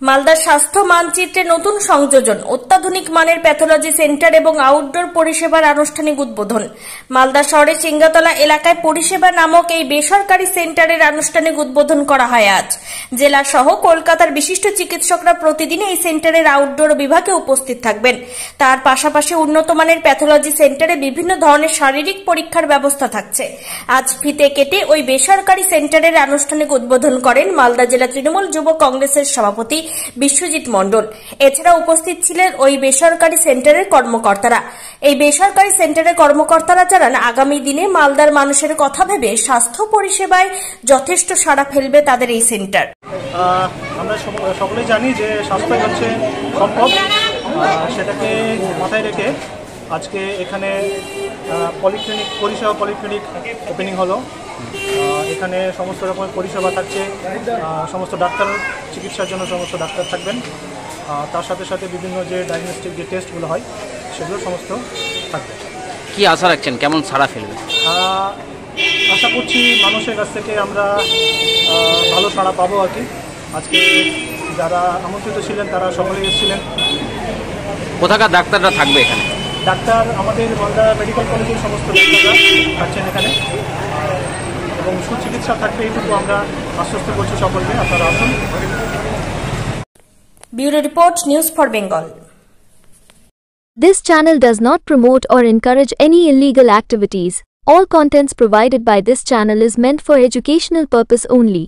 মালদার স্বাস্থ্য মানচিত্রে নতুন সংযোজন, অত্যাধুনিক মানের প্যাথোলজি সেন্টার এবং আউটডোর পরিষেবার আনুষ্ঠানিক উদ্বোধন। মালদা শহরের সিঙ্গাতলা এলাকায় পরিষেবা নামক এই বেসরকারি সেন্টারের আনুষ্ঠানিক উদ্বোধন করা হয় আজ। জেলা সহ কলকাতার বিশিষ্ট চিকিৎসকরা প্রতিদিন এই সেন্টারের আউটডোর বিভাগে উপস্থিত থাকবেন। তার পাশাপাশি উন্নত মানের প্যাথোলজি সেন্টারে বিভিন্ন ধরনের শারীরিক পরীক্ষার ব্যবস্থা থাকছে। আজ ফিতে কেটে ওই বেসরকারি সেন্টারের আনুষ্ঠানিক উদ্বোধন করেন মালদা জেলা তৃণমূল যুব কংগ্রেসের সভাপতি বিশ্বজিৎ মণ্ডল। এছাড়া উপস্থিত ছিলেন ওই বেসরকারি সেন্টারের কর্মকর্তারা। এই বেসরকারি সেন্টারের কর্মকর্তারা জানান, আগামী দিনে মালদার মানুষের কথা ভেবে স্বাস্থ্য পরিষেবায় যথেষ্ট সাড়া ফেলবে তাদের এই সেন্টার। আমরা সকলেই জানি যে স্বাস্থ্য হচ্ছে সম্পদ, সেটাকে মাথায় রেখে আজকে এখানে পলিক্লিনিক ওপেনিং হলো। এখানে সমস্ত রকমের পরিষেবা থাকছে, সমস্ত ডাক্তার চিকিৎসার জন্য সমস্ত ডাক্তার থাকবেন, তার সাথে সাথে বিভিন্ন যে ডায়াগনস্টিক যে টেস্টগুলো হয় সেগুলো সমস্ত থাকবে। কি আশা রাখছেন, কেমন সাড়া ফেলবে? আশা করছি মানুষের কাছ থেকে আমরা ভালো সাড়া পাবো আর কি। আজকে যারা আমন্ত্রিত ছিলেন তারা সকলেই এসেছিলেন। কোথাকার ডাক্তাররা থাকবে এখানে? ডাক্তার আমাদের মালদা মেডিকেল কলেজের সমস্ত ডাক্তাররা থাকছেন এখানে এবং সুচিকিৎসা থাকবে, এইটুকু আমরা আশ্বস্ত করছি সকলকে। আপনারা আসুন। Bureau report, news for Bengal. This channel does not promote or encourage any illegal activities. All contents provided by this channel is meant for educational purpose only.